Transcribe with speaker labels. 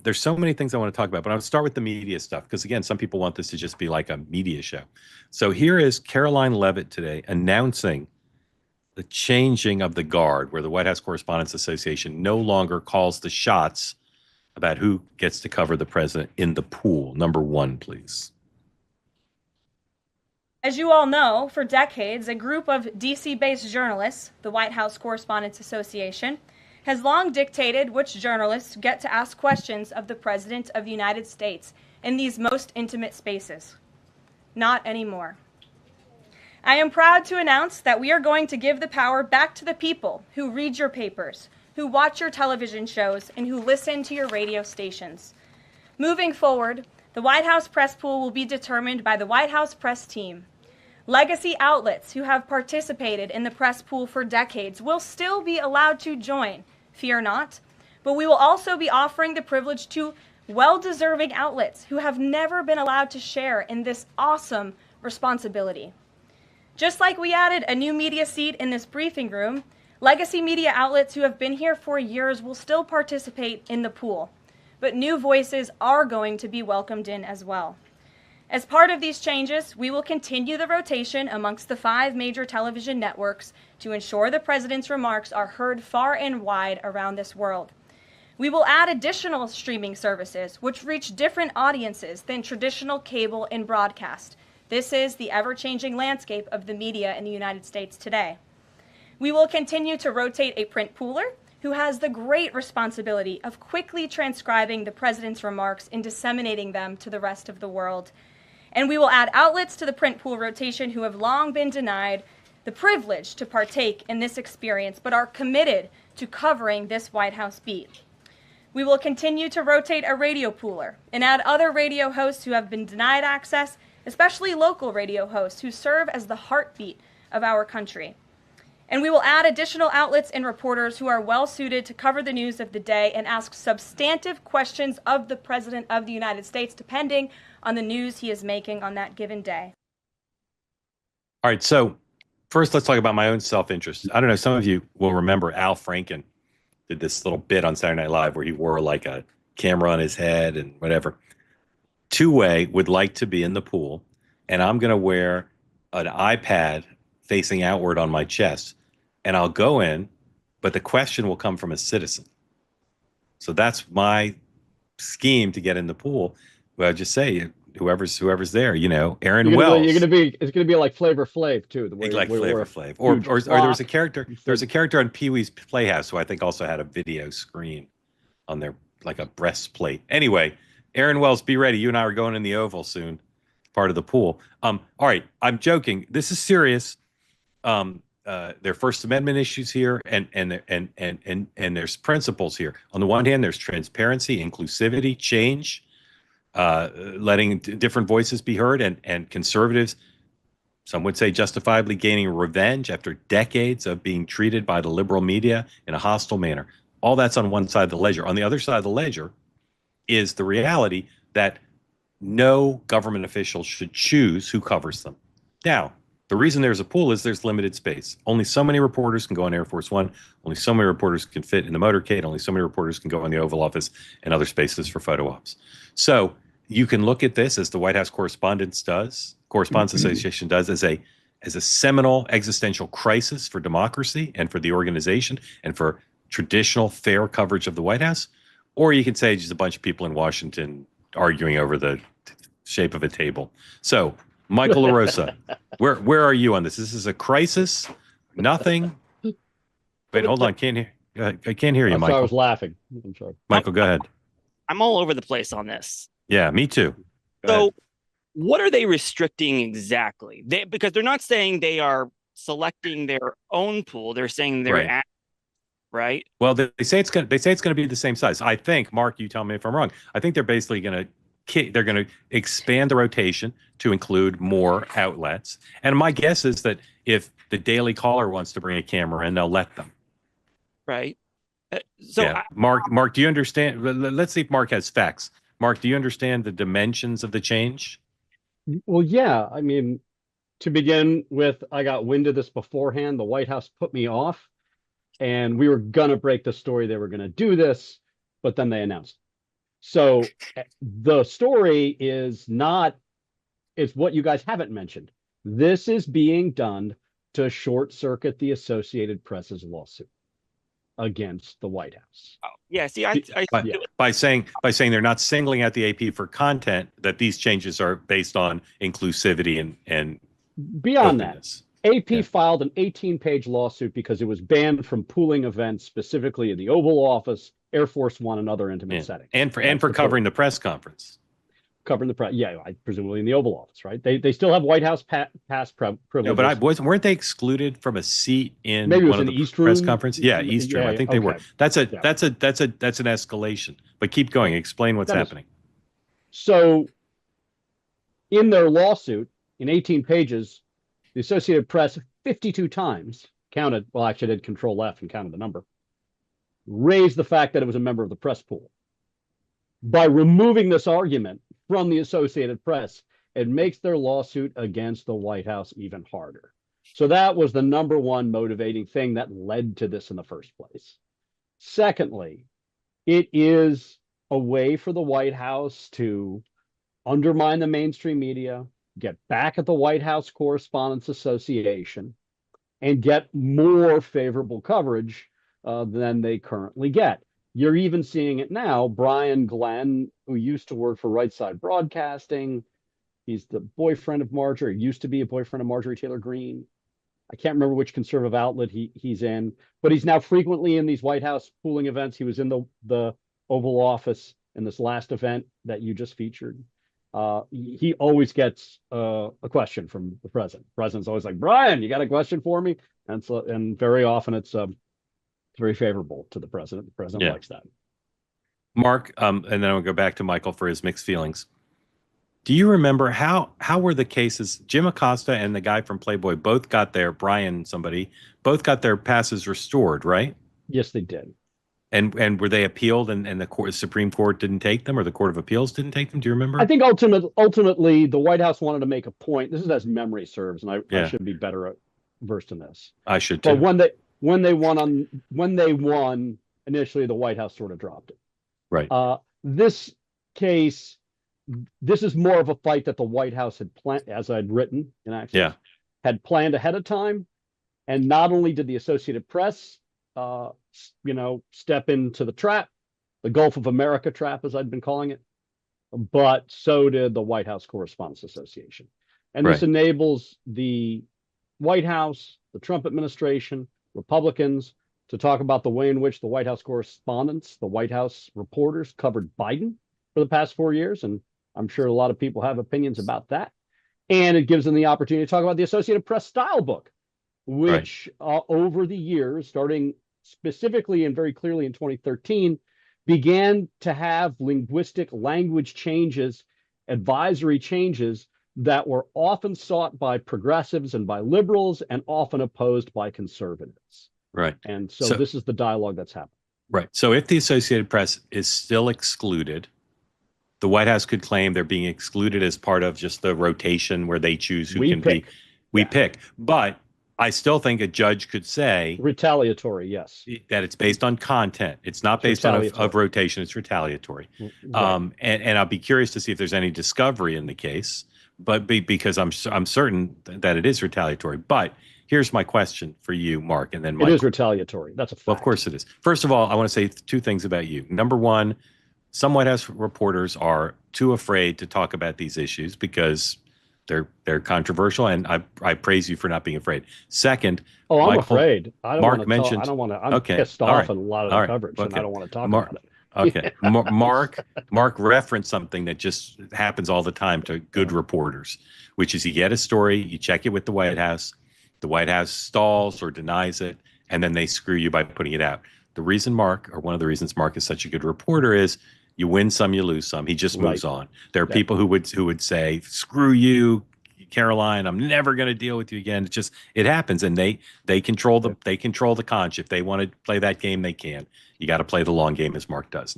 Speaker 1: There's so many things I want to talk about, but I'll start with the media stuff because, again, some people want this to just be like a media show. So here is Caroline Levitt today announcing the changing of the guard, where the White House Correspondents Association no longer calls the shots about who gets to cover the president in the pool. Number one, please.
Speaker 2: As you all know, for decades, a group of DC-based journalists, the White House Correspondents Association, has long dictated which journalists get to ask questions of the President of the United States in these most intimate spaces. Not anymore. I am proud to announce that we are going to give the power back to the people who read your papers, who watch your television shows, and who listen to your radio stations. Moving forward, the White House press pool will be determined by the White House press team. Legacy outlets who have participated in the press pool for decades will still be allowed to join, fear not, but we will also be offering the privilege to well-deserving outlets who have never been allowed to share in this awesome responsibility. Just like we added a new media seat in this briefing room, legacy media outlets who have been here for years will still participate in the pool, but new voices are going to be welcomed in as well. As part of these changes, we will continue the rotation amongst the 5 major television networks to ensure the president's remarks are heard far and wide around this world. We will add additional streaming services which reach different audiences than traditional cable and broadcast. This is the ever-changing landscape of the media in the United States today. We will continue to rotate a print pooler who has the great responsibility of quickly transcribing the president's remarks and disseminating them to the rest of the world. And we will add outlets to the print pool rotation who have long been denied the privilege to partake in this experience, but are committed to covering this White House beat. We will continue to rotate a radio pooler and add other radio hosts who have been denied access, especially local radio hosts who serve as the heartbeat of our country. And we will add additional outlets and reporters who are well suited to cover the news of the day and ask substantive questions of the President of the United States, depending on the news he is making on that given day.
Speaker 1: All right, so first let's talk about my own self-interest. I don't know, some of you will remember Al Franken did this little bit on Saturday Night Live where he wore like a camera on his head and whatever. Two-Way would like to be in the pool, and I'm going to wear an iPad facing outward on my chest, and I'll go in, but the question will come from a citizen. So that's my scheme to get in the pool. Well, I just say whoever's there, you know, Aaron Wells.
Speaker 3: It's gonna be like Flavor Flav too. The way
Speaker 1: like Flavor Flav, or there was a character. There was a character on Pee-wee's Playhouse who I think also had a video screen on their like a breastplate. Anyway, Aaron Wells, be ready. You and I are going in the Oval soon, part of the pool. All right, I'm joking. This is serious. There are First Amendment issues here, and there's principles here. On the one hand, there's transparency, inclusivity, change, letting different voices be heard, and conservatives, some would say justifiably gaining revenge after decades of being treated by the liberal media in a hostile manner. All that's on one side of the ledger. On the other side of the ledger is the reality that no government official should choose who covers them. Now, the reason there's a pool is there's limited space. Only so many reporters can go on Air Force One. Only so many reporters can fit in the motorcade. Only so many reporters can go in the Oval Office and other spaces for photo ops. So you can look at this as the White House Correspondents Association does, as a seminal existential crisis for democracy and for the organization and for traditional fair coverage of the White House. Or you can say just a bunch of people in Washington arguing over the shape of a table. So, Michael LaRosa, where are you on this? This is a crisis? Nothing? Wait, hold on. I can't hear you, Michael.
Speaker 3: I was laughing. I'm sorry.
Speaker 1: Michael, go ahead.
Speaker 4: I'm all over the place on this.
Speaker 1: Yeah, me too.
Speaker 4: So what are they restricting exactly? Because they're not saying they are selecting their own pool. They're saying they're right.
Speaker 1: Well, they say it's going to be the same size. I think, Mark, you tell me if I'm wrong. I think they're basically going to expand the rotation to include more outlets. And my guess is that if the Daily Caller wants to bring a camera in, they'll let them.
Speaker 4: Right.
Speaker 1: Mark, do you understand? Let's see if Mark has facts. Mark, do you understand the dimensions of the change?
Speaker 3: Well, yeah. I mean, to begin with, I got wind of this beforehand. The White House put me off, and we were going to break the story. They were going to do this, but then they announced. So the story is not, it's what you guys haven't mentioned. This is being done to short circuit the Associated Press's lawsuit against the White House.
Speaker 4: Oh, yeah. See,
Speaker 1: by saying they're not singling out the AP for content, that these changes are based on inclusivity and
Speaker 3: beyond
Speaker 1: openness.
Speaker 3: that, AP filed an 18-page lawsuit because it was banned from pooling events, specifically in the Oval Office, Air Force One, and other intimate settings.
Speaker 1: And for covering the press conference.
Speaker 3: Covering the press, presumably in the Oval Office, right? They still have White House pass privileges.
Speaker 1: No, but weren't they excluded from a seat in
Speaker 3: Maybe it was
Speaker 1: one of
Speaker 3: in
Speaker 1: the
Speaker 3: East
Speaker 1: press
Speaker 3: Room?
Speaker 1: conference? Yeah, East Room. I think they were. That's an escalation. But keep going. Explain what's happening.
Speaker 3: So, in their lawsuit, in 18 pages, the Associated Press 52 times counted. Well, actually, I did Control F and counted the number. Raised the fact that it was a member of the press pool. By removing this argument from the Associated Press, it makes their lawsuit against the White House even harder. So that was the number one motivating thing that led to this in the first place. Secondly, it is a way for the White House to undermine the mainstream media, get back at the White House Correspondents Association, and get more favorable coverage than they currently get. You're even seeing it now. Brian Glenn, who used to work for Right Side Broadcasting, he's the boyfriend of Marjorie, used to be a boyfriend of Marjorie Taylor Greene. I can't remember which conservative outlet he's in, but he's now frequently in these White House pooling events. He was in the Oval Office in this last event that you just featured. He always gets a question from the president. The president's always like, Brian, you got a question for me? And very often it's very favorable to the president. The president likes that.
Speaker 1: Mark, and then I'll go back to Michael for his mixed feelings. Do you remember how were the cases? Jim Acosta and the guy from Playboy both got their both got their passes restored, right?
Speaker 3: Yes, they did.
Speaker 1: And were they appealed and the Supreme Court didn't take them, or the Court of Appeals didn't take them? Do you remember?
Speaker 3: I think ultimately the White House wanted to make a point. This is as memory serves, and I should be better versed in this.
Speaker 1: I should too.
Speaker 3: But when they won initially, the White House sort of dropped it.
Speaker 1: Right.
Speaker 3: This case, this is more of a fight that the White House had planned, as I'd written in Access, had planned ahead of time. And not only did the Associated Press, step into the trap, the Gulf of America trap, as I'd been calling it, but so did the White House Correspondents Association. And this enables the White House, the Trump administration, Republicans to talk about the way in which the White House correspondents, the White House reporters covered Biden for the past 4 years. And I'm sure a lot of people have opinions about that. And it gives them the opportunity to talk about the Associated Press style book, which over the years, starting specifically and very clearly in 2013, began to have linguistic language changes, advisory changes that were often sought by progressives and by liberals and often opposed by conservatives.
Speaker 1: Right.
Speaker 3: And so this is the dialogue that's happening. Right.
Speaker 1: So if the Associated Press is still excluded, the White House could claim they're being excluded as part of just the rotation where they choose who can be. We pick. But I still think a judge could say
Speaker 3: retaliatory, yes,
Speaker 1: that it's based on content. It's not based on of rotation. It's retaliatory. Right. And I'll be curious to see if there's any discovery in the case, but because I'm certain that it is retaliatory. But here's my question for you, Mark, and then Michael.
Speaker 3: It is retaliatory. That's a fact.
Speaker 1: Well, of course it is. First of all, I want to say two things about you. Number one, some White House reporters are too afraid to talk about these issues because they're controversial, and I praise you for not being afraid. Second,
Speaker 3: I'm afraid. I don't
Speaker 1: Mark
Speaker 3: want to
Speaker 1: mentioned.
Speaker 3: I don't want to. I'm pissed off at a lot of the coverage, and I don't want to talk about it.
Speaker 1: Okay, Mark referenced something that just happens all the time to good reporters, which is you get a story, you check it with the White House stalls or denies it, and then they screw you by putting it out. The reason Mark, or one of the reasons Mark is such a good reporter, is you win some, you lose some. He just moves on. There are people who would say, "Screw you, Caroline. I'm never going to deal with you again." It happens, and they control the conch. If they want to play that game, they can. You got to play the long game, as Mark does.